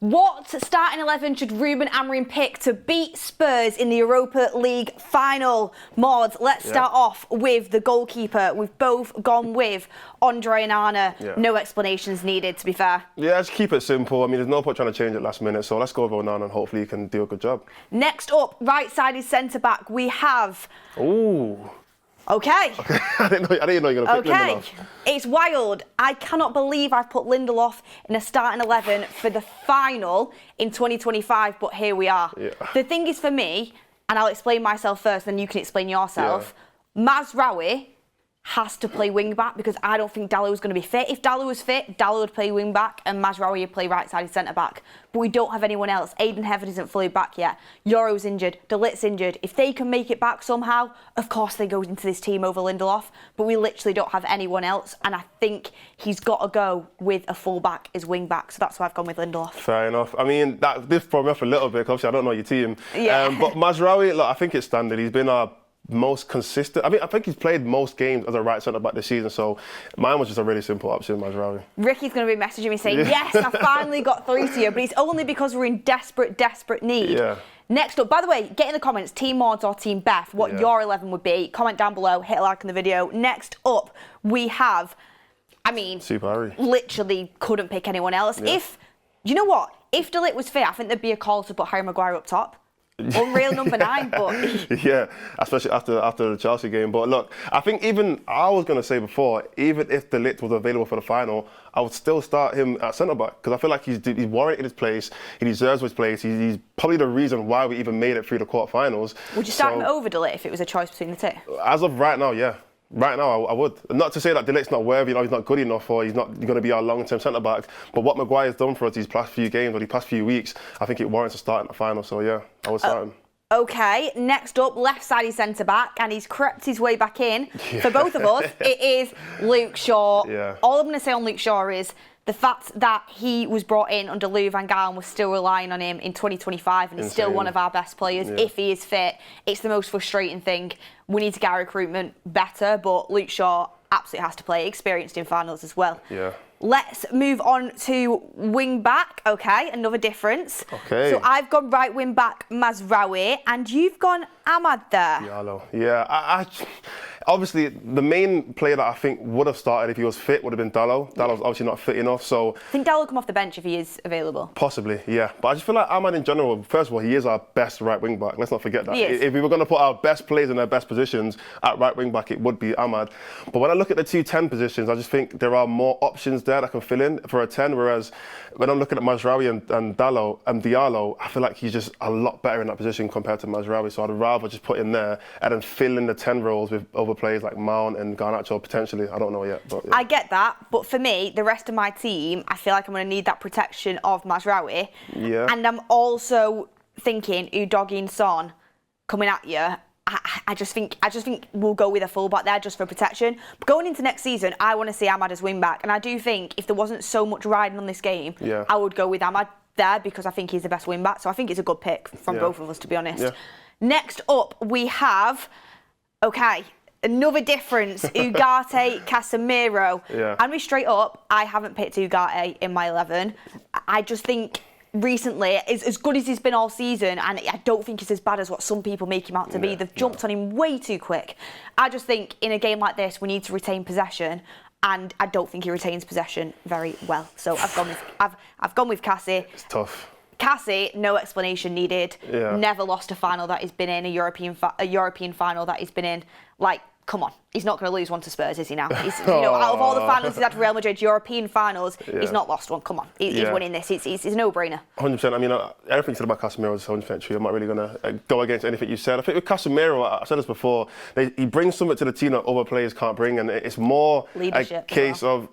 What starting 11 should Ruben Amorim pick to beat Spurs in the Europa League final? Mods, let's start off with the goalkeeper. We've both gone with Andre Onana. Yeah. No explanations needed, to be fair. Yeah, just keep it simple. I mean, there's no point trying to change it last minute, so let's go with Onana and hopefully he can do a good job. Next up, right-sided centre-back, we have... Ooh. Okay. I didn't know you were going to pick Lindelof. It's wild. I cannot believe I've put Lindelof in a starting 11 for the final in 2025, but here we are. Yeah. The thing is for me, and I'll explain myself first, then you can explain yourself, Mazraoui has to play wing-back because I don't think Dalot is going to be fit. If Dalot was fit, Dalot would play wing-back and Mazraoui would play right-sided centre-back. But we don't have anyone else. Aiden Heaven isn't fully back yet. Yoro's injured. Delit's injured. If they can make it back somehow, of course they go into this team over Lindelof. But we literally don't have anyone else. And I think he's got to go with a full-back as wing-back. So that's why I've gone with Lindelof. Fair enough. I mean, this threw me off a little bit because obviously I don't know your team. Yeah. But Mazraoui, look, I think it's standard. He's been our most consistent. I think he's played most games as a right centre back this season, so mine was just a really simple option, Mazraoui. Ricky's going to be messaging me saying, yes, I finally got through to you, but it's only because we're in desperate need. Yeah. Next up, by the way, get in the comments, Team Mods or Team Beth, what your 11 would be. Comment down below, hit a like on the video. Next up, we have, I mean, Super Harry. Literally couldn't pick anyone else. Yeah. You know what? If Dalit was fit, I think there'd be a call to put Harry Maguire up top. Unreal number 9, but... Yeah, especially after the Chelsea game. But look, I think I was going to say before, even if De Ligt was available for the final, I would still start him at centre-back because I feel like he's warranted his place, he deserves his place, he's probably the reason why we even made it through the quarterfinals. Would you start him over De Ligt if it was a choice between the two? As of right now, yeah. Right now, I would. Not to say that De Ligt's not worthy, he's not good enough, or he's not going to be our long-term centre-back, but what Maguire's done for us these past few games, or these past few weeks, I think it warrants a start in the final, so yeah, I would start him. Okay, next up, left-sided centre-back, and he's crept his way back in. For both of us, it is Luke Shaw. Yeah. All I'm going to say on Luke Shaw is the fact that he was brought in under Louis van Gaal and we're still relying on him in 2025 and he's still one of our best players if he is fit. It's the most frustrating thing. We need to get our recruitment better, but Luke Shaw absolutely has to play, experienced in finals as well. Yeah. Let's move on to wing back. Okay, another difference. Okay. So I've gone right wing back Mazraoui, and you've gone Ahmad there. Dalot. Yeah, I obviously the main player that I think would have started if he was fit would have been Dalot. Dalot's obviously not fit enough, so... I think Dalot will come off the bench if he is available. Possibly, yeah. But I just feel like Ahmad in general, first of all, he is our best right wing back. Let's not forget that. He is. If we were going to put our best players in their best positions at right wing back, it would be Ahmad. But when I look at the two 10 positions, I just think there are more options there that can fill in for a 10, whereas when I'm looking at Mazraoui and Dalot and Diallo, I feel like he's just a lot better in that position compared to Mazraoui, so I'd rather just put him there and then fill in the 10 roles with other players like Mount and Garnacho potentially. I don't know yet. But yeah. I get that, but for me, the rest of my team, I feel like I'm going to need that protection of Mazraoui. Yeah. And I'm also thinking Udogie and Son coming at you. I just think we'll go with a fullback there just for protection. But going into next season, I want to see Ahmad as wing back, and I do think if there wasn't so much riding on this game, I would go with Ahmad there because I think he's the best wing back. So I think it's a good pick from both of us, to be honest. Yeah. Next up, we have another difference, Ugarte, Casemiro. Yeah. And we straight up, I haven't picked Ugarte in my 11. I just think recently, as good as he's been all season, and I don't think he's as bad as what some people make him out to be. They've jumped on him way too quick. I just think in a game like this, we need to retain possession, and I don't think he retains possession very well. So I've gone with Cassie. It's tough. Cassie, no explanation needed. Yeah. Never lost a final that he's been in, a European final that he's been in. Like, come on, he's not going to lose one to Spurs, is he now? He's, out of all the finals he's had for Real Madrid, European finals, he's not lost one. Come on, he's winning this. It's a no-brainer. 100%. I mean, everything you said about Casemiro is 100% true. I'm not really going to go against anything you said. I think with Casemiro, I said this before, he brings something to the team that other players can't bring, and it's more leadership a case of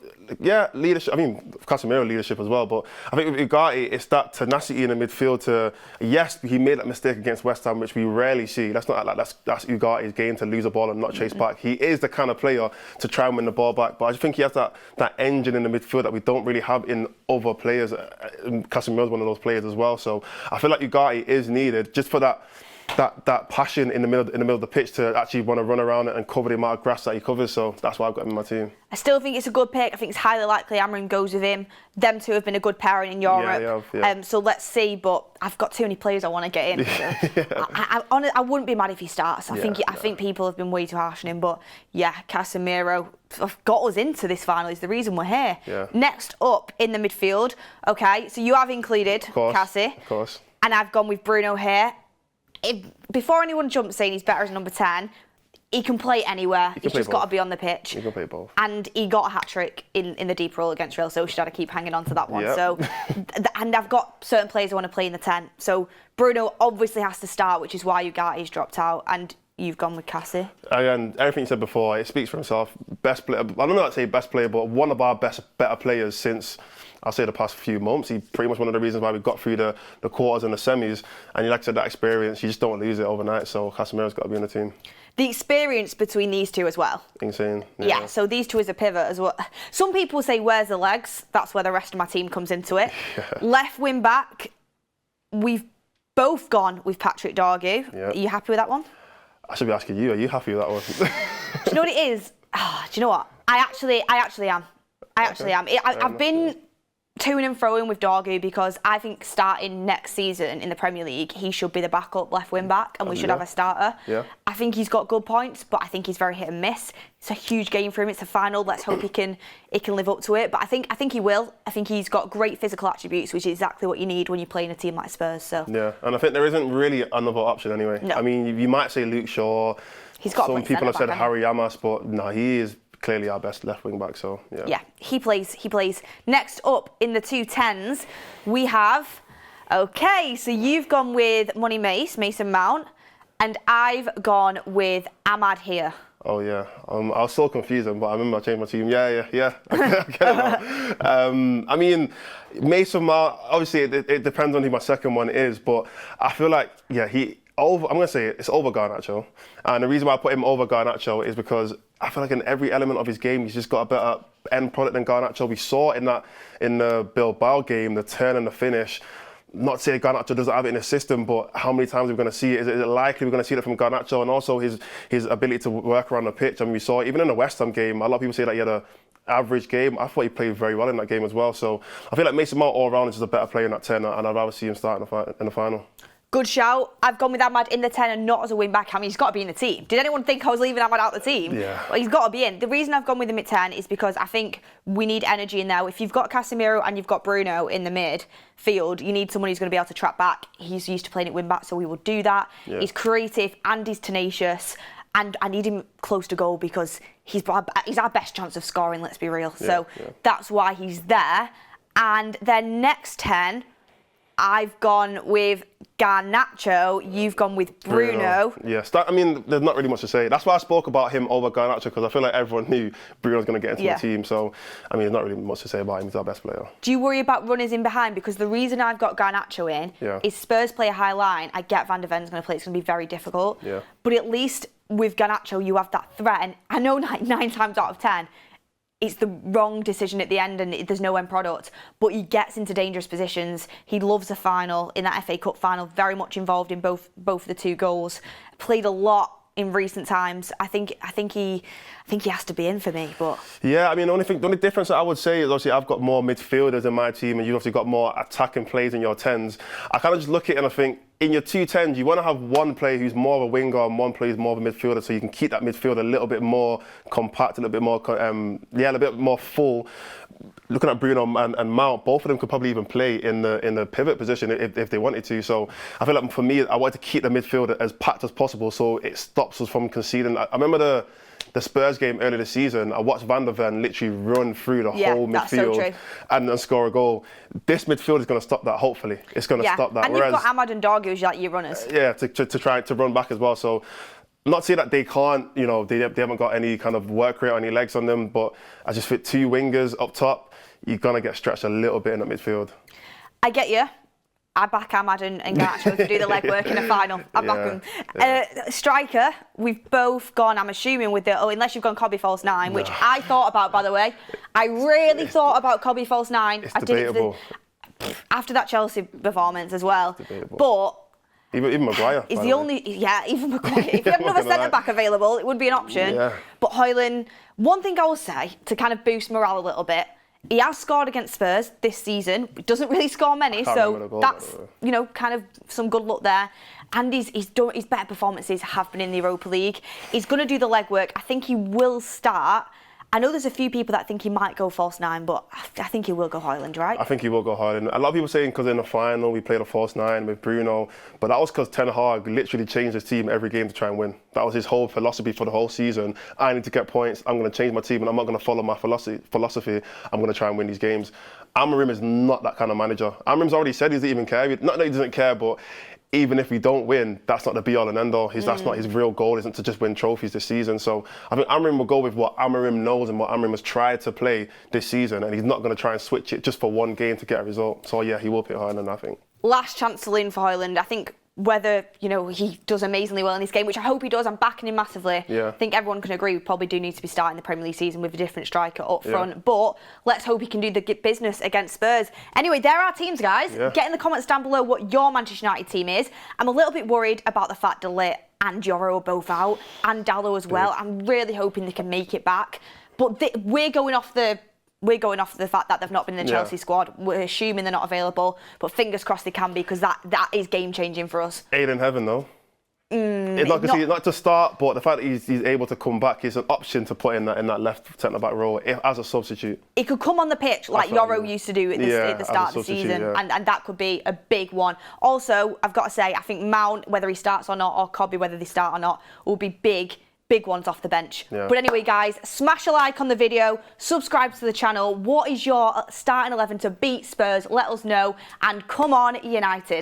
leadership. I mean, Casemiro leadership as well, but I think with Ugarte, it's that tenacity in the midfield to, yes, he made that mistake against West Ham, which we rarely see. That's not like that's Ugarte's game to lose a ball and not chase back. He is the kind of player to try and win the ball back, but I just think he has that engine in the midfield that we don't really have in other players. Casemiro's one of those players as well, so I feel like Ugarte is needed just for that that passion in the middle of the pitch to actually want to run around it and cover the amount of grass that he covers. So that's why I've got him in my team. I still think it's a good pick. I think it's highly likely Amorim goes with him. Them two have been a good pairing in Europe. Yeah. So let's see. But I've got too many players I want to get in. So I wouldn't be mad if he starts. I think people have been way too harsh on him. But yeah, Casemiro got us into this final. Is the reason we're here. Yeah. Next up in the midfield. Okay, so you have included Cassie. Of course. And I've gone with Bruno here. Before anyone jumps saying he's better as number 10, he can play anywhere. He's just got to be on the pitch. He can play both. And he got a hat-trick in the deep role against Real Sociedad. I keep hanging on to that one. Yep. So, and I've got certain players I want to play in the 10. So Bruno obviously has to start, which is why Ugarte's dropped out. And you've gone with Cassie. And everything you said before, it speaks for himself. Best player. I don't know how to say best player, but one of our better players since, I'll say, the past few months. He's pretty much one of the reasons why we got through the quarters and the semis. And like I said, that experience, you just don't lose it overnight. So Casemiro's got to be in the team. The experience between these two as well. Insane. Yeah, so these two as a pivot as well. Some people say, where's the legs? That's where the rest of my team comes into it. Yeah. Left wing back, we've both gone with Patrick Dargu. Yeah. Are you happy with that one? I should be asking you, are you happy with that one? Do you know what it is? Do you know what? I actually am. I've been to and fro with Dargu because I think starting next season in the Premier League, he should be the backup left wing back and we should have a starter. Yeah. I think he's got good points, but I think he's very hit and miss. It's a huge game for him. It's a final. Let's hope he can live up to it. But I think he will. I think he's got great physical attributes, which is exactly what you need when you're playing a team like Spurs. So yeah, and I think there isn't really another option anyway. No. I mean, you might say Luke Shaw. He's got some people have said back, Harry Yamas, but no, he is clearly our best left wing back. So yeah. Yeah, he plays. Next up in the 2-10s, we have. Okay, so you've gone with Mason Mount, and I've gought with Amad here. Oh yeah, I was so confused, but I remember I changed my team. Yeah. I get it now. I mean, Mason Mount. Obviously, it depends on who my second one is, but I feel like I'm going to say it's over Garnacho. And the reason why I put him over Garnacho is because I feel like in every element of his game, he's just got a better end product than Garnacho. We saw in the Bilbao game, the turn and the finish. Not saying Garnacho doesn't have it in his system, but how many times are we going to see it? Is it likely we're going to see it from Garnacho? And also his ability to work around the pitch. I mean, we saw even in the West Ham game, a lot of people say that he had an average game. I thought he played very well in that game as well. So I feel like Mason Mount all around is just a better player in that 10, and I'd rather see him start in the final. Good shout. I've gone with Amad in the 10 and not as a wing back. I mean, he's got to be in the team. Did anyone think I was leaving Amad out of the team? Yeah. Well, he's got to be in. The reason I've gone with him at 10 is because I think we need energy in there. If you've got Casemiro and you've got Bruno in the midfield, you need someone who's going to be able to track back. He's used to playing at wing back, so we will do that. Yeah. He's creative and he's tenacious. And I need him close to goal because he's our best chance of scoring, let's be real. So that's why he's there. And then next 10, I've gone with Garnacho, you've gone with Bruno. Yes, I mean, there's not really much to say. That's why I spoke about him over Garnacho, because I feel like everyone knew Bruno's going to get into the team. So, I mean, there's not really much to say about him. He's our best player. Do you worry about runners in behind? Because the reason I've got Garnacho in is Spurs play a high line. I get Van der Ven's going to play. It's going to be very difficult. Yeah. But at least with Garnacho, you have that threat. And I know 9 times out of 10, it's the wrong decision at the end and there's no end product, but he gets into dangerous positions. He loves a final, in that FA Cup final, very much involved in both of the 2 goals. Played a lot in recent times. I think he has to be in for me. But yeah, I mean, the only difference that I would say is obviously I've got more midfielders in my team, and you've obviously got more attacking plays in your 10s. I kind of just look at it and I think, in your 2 10s, you want to have one player who's more of a winger and one player who's more of a midfielder, so you can keep that midfield a little bit more compact, a little bit more, a little bit more full. Looking at Bruno and Mount, both of them could probably even play in the pivot position if they wanted to. So I feel like for me, I wanted to keep the midfield as packed as possible, so it stops us from conceding. I remember the Spurs game earlier this season. I watched Van der Ven literally run through the whole midfield and score a goal. This midfield is going to stop that. Hopefully, it's going to stop that. And you've got Amad and Dargu as like your runners. To try to run back as well. So. Not saying that they can't, they haven't got any kind of work rate or any legs on them, but I just fit 2 wingers up top, you're going to get stretched a little bit in that midfield. I get you. I back Amad and Garnacho to do the legwork in a final. I back them. Striker, we've both gone, I'm assuming, with unless you've gone Kobe False 9, which I thought about, by the way. I really thought about Kobe False 9. It's debatable. After that Chelsea performance as well. Debatable. But Even Maguire. Is the only, even Maguire. If you have another centre-back available, it would be an option. Yeah. But Højlund, one thing I will say, to kind of boost morale a little bit, he has scored against Spurs this season. He doesn't really score many, so that's, you know, kind of some good luck there. And his better performances have been in the Europa League. He's going to do the legwork. I think he will start. I know there's a few people that think he might go false nine, but I think he will go Højlund, right? I think he will go Højlund. A lot of people saying because in the final we played a false nine with Bruno, but that was because Ten Hag literally changed his team every game to try and win. That was his whole philosophy for the whole season. I need to get points. I'm going to change my team, and I'm not going to follow my philosophy. I'm going to try and win these games. Amorim is not that kind of manager. Amorim's already said he doesn't even care. Not that he doesn't care, but even if we don't win, that's not the be all and end all. That's not his real goal, isn't to just win trophies this season. So I think Amorim will go with what Amorim knows and what Amorim has tried to play this season, and he's not going to try and switch it just for one game to get a result. So yeah, he will pick Højlund, I think. Last chance to lean for Højlund. I think whether, you know, he does amazingly well in this game, which I hope he does, I'm backing him massively. Yeah. I think everyone can agree we probably do need to be starting the Premier League season with a different striker up front, but let's hope he can do the business against Spurs. Anyway, there are teams, guys. Yeah. Get in the comments down below what your Manchester United team is. I'm a little bit worried about the fact Dalot and Yoro are both out, and Dalot as well. I'm really hoping they can make it back. But we're going off the fact that they've not been in the Chelsea squad. We're assuming they're not available, but fingers crossed they can be, because that is game-changing for us. Aid in heaven, though. It's not to start, but the fact that he's able to come back is an option to put in that left centre-back role as a substitute. He could come on the pitch like Yoro used to do at the start of the season, and that could be a big one. Also, I've got to say, I think Mount, whether he starts or not, or Cobby, whether they start or not, will be big ones off the bench. Yeah. But anyway, guys, smash a like on the video, subscribe to the channel. What is your starting 11 to beat Spurs? Let us know, and come on, United.